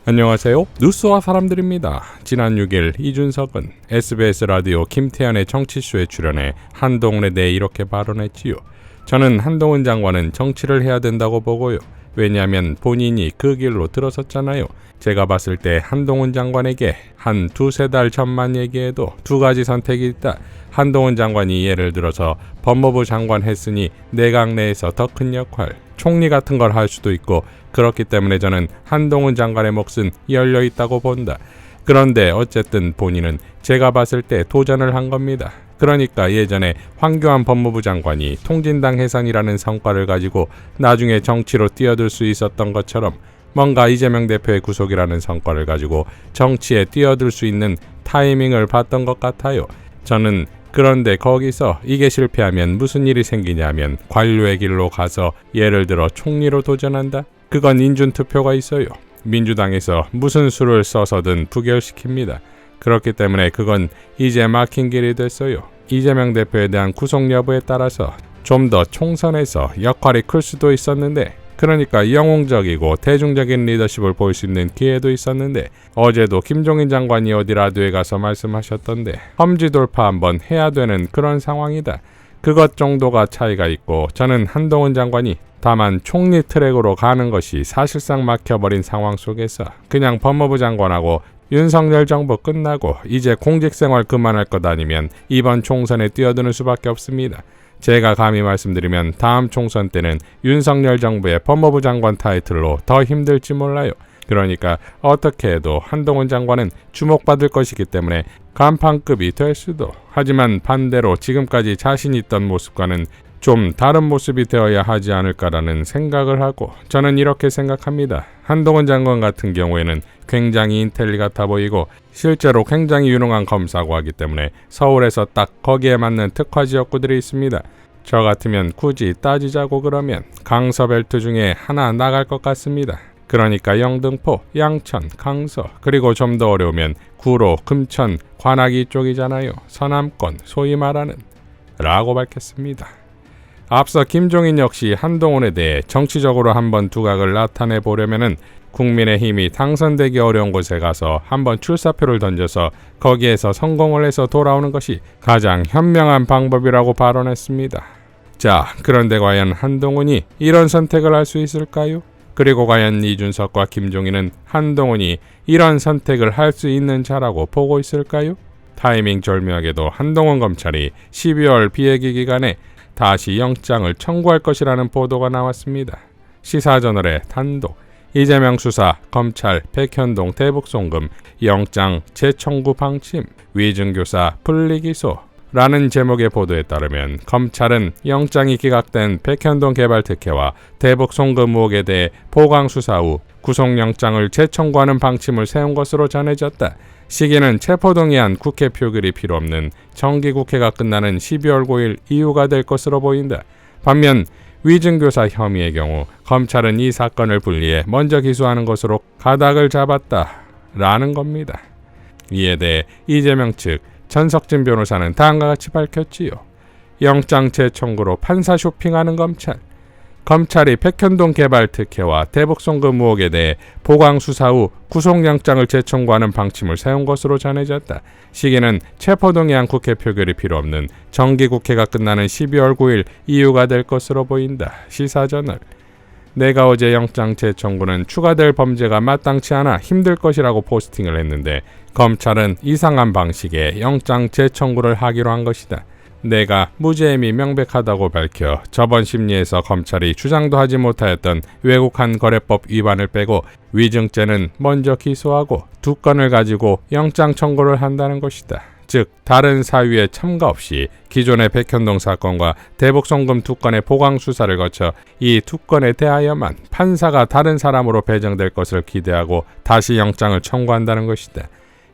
안녕하세요. 뉴스와 사람들입니다. 지난 6일 이준석은 SBS 라디오 김태현의 정치쇼에 출연해 한동훈에 대해 이렇게 발언했지요. 저는 한동훈 장관은 정치를 해야 된다고 보고요. 왜냐하면 본인이 그 길로 들어섰잖아요. 제가 봤을 때 한동훈 장관에게 한 두세 달 전만 얘기해도 두 가지 선택이 있다. 한동훈 장관이 예를 들어서 법무부 장관 했으니 내각 내에서 더 큰 역할, 총리 같은 걸 할 수도 있고, 그렇기 때문에 저는 한동훈 장관의 몫은 열려 있다고 본다. 그런데 어쨌든 본인은 제가 봤을 때 도전을 한 겁니다. 그러니까 예전에 황교안 법무부 장관이 통진당 해산이라는 성과를 가지고 나중에 정치로 뛰어들 수 있었던 것처럼 뭔가 이재명 대표의 구속이라는 성과를 가지고 정치에 뛰어들 수 있는 타이밍을 봤던 것 같아요. 저는 그런데 거기서 이게 실패하면 무슨 일이 생기냐면 관료의 길로 가서 예를 들어 총리로 도전한다? 그건 인준투표가 있어요. 민주당에서 무슨 수를 써서든 부결시킵니다. 그렇기 때문에 그건 이제 막힌 길이 됐어요. 이재명 대표에 대한 구속 여부에 따라서 좀 더 총선에서 역할이 클 수도 있었는데, 그러니까 영웅적이고 대중적인 리더십을 보일 수 있는 기회도 있었는데, 어제도 김종인 장관이 어디 라디오에 가서 말씀하셨던데 험지 돌파 한번 해야 되는 그런 상황이다. 그것 정도가 차이가 있고, 저는 한동훈 장관이 다만 총리 트랙으로 가는 것이 사실상 막혀버린 상황 속에서 그냥 법무부 장관하고 윤석열 정부 끝나고 이제 공직생활 그만할 것 아니면 이번 총선에 뛰어드는 수밖에 없습니다. 제가 감히 말씀드리면 다음 총선 때는 윤석열 정부의 법무부 장관 타이틀로 더 힘들지 몰라요. 그러니까 어떻게 해도 한동훈 장관은 주목받을 것이기 때문에 간판급이 될 수도, 하지만 반대로 지금까지 자신 있던 모습과는 좀 다른 모습이 되어야 하지 않을까라는 생각을 하고, 저는 이렇게 생각합니다. 한동훈 장관 같은 경우에는 굉장히 인텔리 같아 보이고 실제로 굉장히 유능한 검사고 하기 때문에 서울에서 딱 거기에 맞는 특화 지역구들이 있습니다. 저 같으면 굳이 따지자고 그러면 강서벨트 중에 하나 나갈 것 같습니다. 그러니까 영등포, 양천, 강서, 그리고 좀 더 어려우면 구로, 금천, 관악이 쪽이잖아요. 서남권, 소위 말하는 라고 밝혔습니다. 앞서 김종인 역시 한동훈에 대해 정치적으로 한번 두각을 나타내 보려면은 국민의힘이 당선되기 어려운 곳에 가서 한번 출사표를 던져서 거기에서 성공을 해서 돌아오는 것이 가장 현명한 방법이라고 발언했습니다. 자, 그런데 과연 한동훈이 이런 선택을 할 수 있을까요? 그리고 과연 이준석과 김종인은 한동훈이 이런 선택을 할 수 있는 자라고 보고 있을까요? 타이밍 절묘하게도 한동훈 검찰이 12월 비회기 기간에 다시 영장을 청구할 것이라는 보도가 나왔습니다. 시사저널의 단독, 이재명 수사, 검찰, 백현동 대북송금, 영장 재청구 방침, 위증교사 분리기소 라는 제목의 보도에 따르면 검찰은 영장이 기각된 백현동 개발특혜와 대북송금 의혹에 대해 보강수사 후 구속영장을 재청구하는 방침을 세운 것으로 전해졌다. 시기는 체포동의안 국회 표결이 필요 없는 정기국회가 끝나는 12월 9일 이후가 될 것으로 보인다. 반면 위증교사 혐의의 경우 검찰은 이 사건을 분리해 먼저 기소하는 것으로 가닥을 잡았다라는 겁니다. 이에 대해 이재명 측 전석진 변호사는 다음과 같이 밝혔지요. 영장 재청구로 판사 쇼핑하는 검찰. 검찰이 백현동 개발 특혜와 대북송금 의혹에 대해 보강수사 후 구속영장을 재청구하는 방침을 세운 것으로 전해졌다. 시기는 체포동의안 국회 표결이 필요 없는 정기국회가 끝나는 12월 9일 이후가 될 것으로 보인다. 시사저널. 내가 어제 영장 재청구는 추가될 범죄가 마땅치 않아 힘들 것이라고 포스팅을 했는데 검찰은 이상한 방식의 영장 재청구를 하기로 한 것이다. 내가 무죄임이 명백하다고 밝혀 저번 심리에서 검찰이 주장도 하지 못하였던 외국한 거래법 위반을 빼고 위증죄는 먼저 기소하고 두 건을 가지고 영장 청구를 한다는 것이다. 즉 다른 사유에 첨가 없이 기존의 백현동 사건과 대북송금 두 건의 보강수사를 거쳐 이 두 건에 대하여만 판사가 다른 사람으로 배정될 것을 기대하고 다시 영장을 청구한다는 것이다.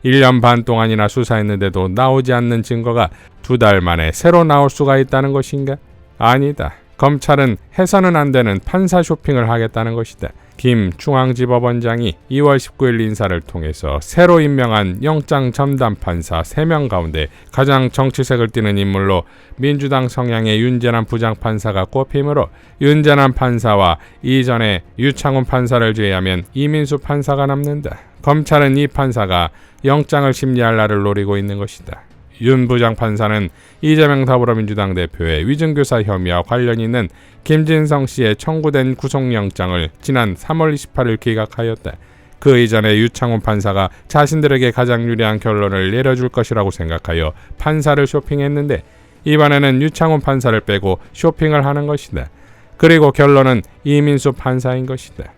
1년 반 동안이나 수사했는데도 나오지 않는 증거가 두 달 만에 새로 나올 수가 있다는 것인가? 아니다. 검찰은 해서는 안 되는 판사 쇼핑을 하겠다는 것이다. 김 중앙지법원장이 2월 19일 인사를 통해서 새로 임명한 영장 전담 판사 3명 가운데 가장 정치색을 띠는 인물로 민주당 성향의 윤재남 부장판사가 꼽히므로 윤재남 판사와 이전에 유창훈 판사를 제외하면 이민수 판사가 남는다. 검찰은 이 판사가 영장을 심리할 날을 노리고 있는 것이다. 윤 부장판사는 이재명 더불어민주당 대표의 위증교사 혐의와 관련 있는 김진성 씨의 청구된 구속영장을 지난 3월 28일 기각하였다. 그 이전에 유창훈 판사가 자신들에게 가장 유리한 결론을 내려줄 것이라고 생각하여 판사를 쇼핑했는데 이번에는 유창훈 판사를 빼고 쇼핑을 하는 것이다. 그리고 결론은 이민수 판사인 것이다.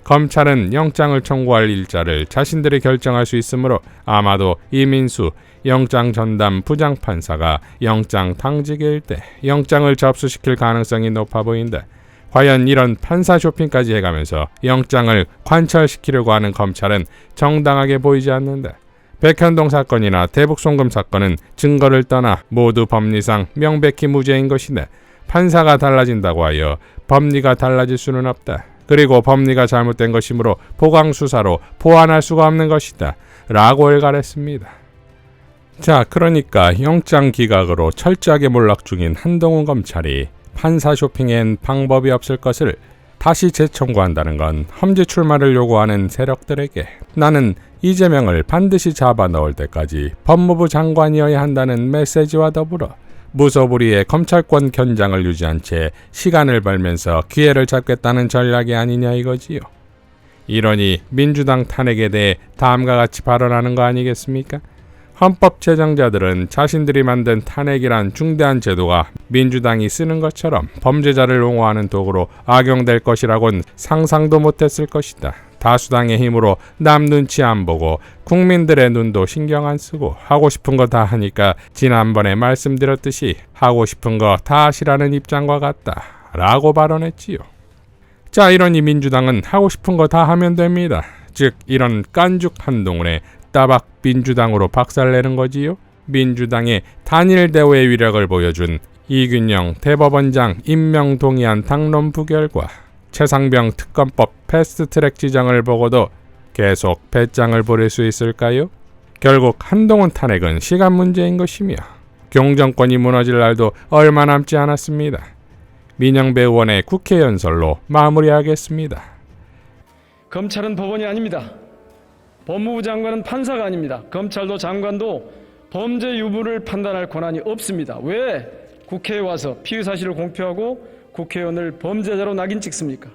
검찰은 영장을 청구할 일자를 자신들이 결정할 수 있으므로 아마도 이민수 영장 전담 부장판사가 영장 당직일 때 영장을 접수시킬 가능성이 높아 보인다. 과연 이런 판사 쇼핑까지 해가면서 영장을 관철시키려고 하는 검찰은 정당하게 보이지 않는다. 백현동 사건이나 대북송금 사건은 증거를 떠나 모두 법리상 명백히 무죄인 것이다. 판사가 달라진다고 하여 법리가 달라질 수는 없다. 그리고 법리가 잘못된 것이므로 보강수사로 보완할 수가 없는 것이다. 라고 일갈했습니다. 자, 그러니까 영장 기각으로 철저하게 몰락 중인 한동훈 검찰이 판사 쇼핑엔 방법이 없을 것을 다시 재청구한다는 건 험지 출마를 요구하는 세력들에게 나는 이재명을 반드시 잡아 넣을 때까지 법무부 장관이어야 한다는 메시지와 더불어 무소불위의 검찰권 견장을 유지한 채 시간을 벌면서 기회를 잡겠다는 전략이 아니냐 이거지요. 이러니 민주당 탄핵에 대해 다음과 같이 발언하는 거 아니겠습니까? 헌법 제정자들은 자신들이 만든 탄핵이란 중대한 제도가 민주당이 쓰는 것처럼 범죄자를 옹호하는 도구로 악용될 것이라곤 상상도 못했을 것이다. 다수당의 힘으로 남 눈치 안 보고 국민들의 눈도 신경 안 쓰고 하고 싶은 거 다 하니까 지난번에 말씀드렸듯이 하고 싶은 거 다 하시라는 입장과 같다. 라고 발언했지요. 자, 이러니 민주당은 하고 싶은 거 다 하면 됩니다. 즉 이런 깐죽 한동훈의 따박 민주당으로 박살내는 거지요. 민주당의 단일 대우의 위력을 보여준 이균영 대법원장 임명 동의안 당론 부결과 최상병 특검법 패스트트랙 지정을 보고도 계속 배짱을 부릴 수 있을까요? 결국 한동훈 탄핵은 시간 문제인 것이며 경정권이 무너질 날도 얼마 남지 않았습니다. 민영배 의원의 국회 연설로 마무리하겠습니다. 검찰은 법원이 아닙니다. 법무부 장관은 판사가 아닙니다. 검찰도 장관도 범죄 유무를 판단할 권한이 없습니다. 왜 국회에 와서 피의 사실을 공표하고 국회의원을 범죄자로 낙인 찍습니까?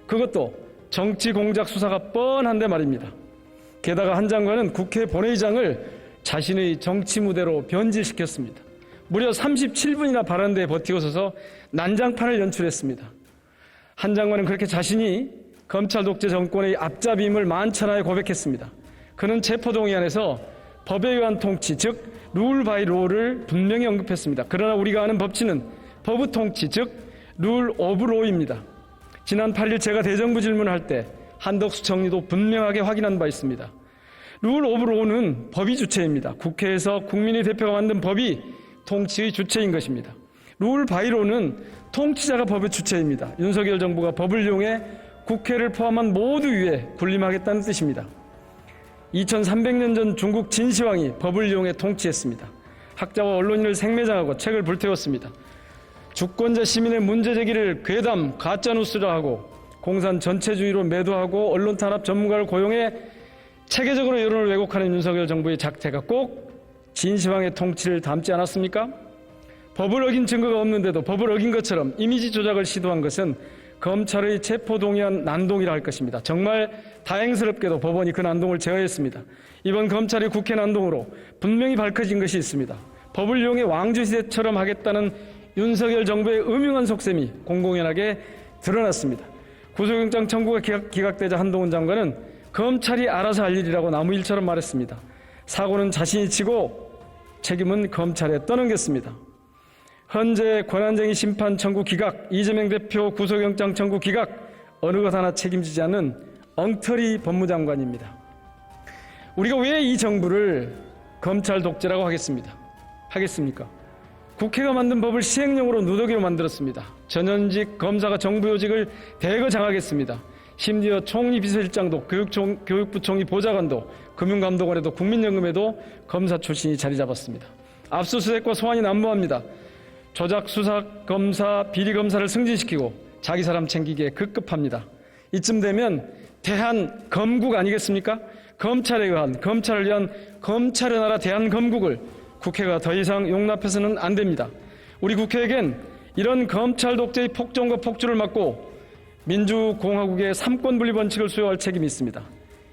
그것도 정치 공작 수사가 뻔한데 말입니다. 게다가 한 장관은 국회 본회의장을 자신의 정치 무대로 변질시켰습니다. 무려 37분이나 발언대에 버티고 서서 난장판을 연출했습니다. 한 장관은 그렇게 자신이 검찰 독재 정권의 앞잡이임을 만천하에 고백했습니다. 그는 체포동의안에서 법에 의한 통치, 즉 룰 바이 로를 분명히 언급했습니다. 그러나 우리가 아는 법치는 법의 통치, 즉 룰 오브 로입니다. 지난 8일 제가 대정부 질문을 할 때 한덕수 총리도 분명하게 확인한 바 있습니다. 룰 오브 로는 법이 주체입니다. 국회에서 국민의 대표가 만든 법이 통치의 주체인 것입니다. 룰 바이 로는 통치자가 법의 주체입니다. 윤석열 정부가 법을 이용해 국회를 포함한 모두 위에 군림하겠다는 뜻입니다. 2300년 전 중국 진시황이 법을 이용해 통치했습니다. 학자와 언론인을 생매장하고 책을 불태웠습니다. 주권자 시민의 문제 제기를 괴담, 가짜뉴스라 하고 공산 전체주의로 매도하고 언론 탄압 전문가를 고용해 체계적으로 여론을 왜곡하는 윤석열 정부의 작태가 꼭 진시황의 통치를 담지 않았습니까? 법을 어긴 증거가 없는데도 법을 어긴 것처럼 이미지 조작을 시도한 것은 검찰의 체포동의안 난동이라 할 것입니다. 정말 다행스럽게도 법원이 그 난동을 제어했습니다. 이번 검찰의 국회 난동으로 분명히 밝혀진 것이 있습니다. 법을 이용해 왕조시대처럼 하겠다는 윤석열 정부의 음흉한 속셈이 공공연하게 드러났습니다. 구속영장 청구가 기각되자 한동훈 장관은 검찰이 알아서 할 일이라고 나무일처럼 말했습니다. 사고는 자신이 치고 책임은 검찰에 떠넘겼습니다. 헌재 권한쟁의 심판 청구 기각, 이재명 대표 구속영장 청구 기각, 어느 것 하나 책임지지 않는 엉터리 법무장관입니다. 우리가 왜 이 정부를 검찰 독재라고 하겠습니까? 국회가 만든 법을 시행령으로 누더기로 만들었습니다. 전현직 검사가 정부 요직을 대거 장악했습니다. 심지어 총리 비서실장도 교육부총리 보좌관도 금융감독원에도 국민연금에도 검사 출신이 자리 잡았습니다. 압수수색과 소환이 난무합니다. 조작, 수사, 검사, 비리 검사를 승진시키고 자기 사람 챙기기에 급급합니다. 이쯤 되면 대한검국 아니겠습니까? 검찰에 의한, 검찰을 위한 검찰의 나라 대한검국을 국회가 더 이상 용납해서는 안 됩니다. 우리 국회에겐 이런 검찰 독재의 폭정과 폭주를 막고 민주공화국의 삼권분리 원칙을 수호할 책임이 있습니다.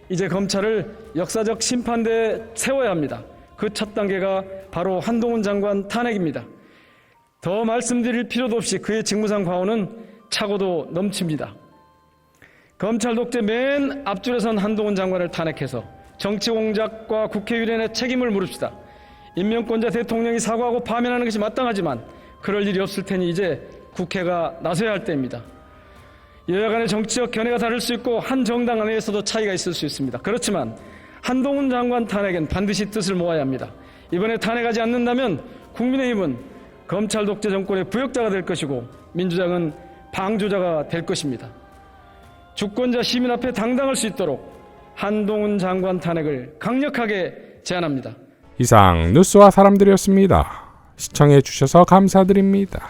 이제 검찰을 역사적 심판대에 세워야 합니다. 그 첫 단계가 바로 한동훈 장관 탄핵입니다. 더 말씀드릴 필요도 없이 그의 직무상 과오는 차고도 넘칩니다. 검찰 독재 맨 앞줄에 선 한동훈 장관을 탄핵해서 정치 공작과 국회의원의 책임을 물읍시다. 임명권자 대통령이 사과하고 파면하는 것이 마땅하지만 그럴 일이 없을 테니 이제 국회가 나서야 할 때입니다. 여야 간의 정치적 견해가 다를 수 있고 한 정당 안에서도 차이가 있을 수 있습니다. 그렇지만 한동훈 장관 탄핵엔 반드시 뜻을 모아야 합니다. 이번에 탄핵하지 않는다면 국민의힘은 검찰 독재 정권의 부역자가 될 것이고 민주당은 방조자가 될 것입니다. 주권자 시민 앞에 당당할 수 있도록 한동훈 장관 탄핵을 강력하게 제안합니다. 이상 뉴스와 사람들이었습니다. 시청해 주셔서 감사드립니다.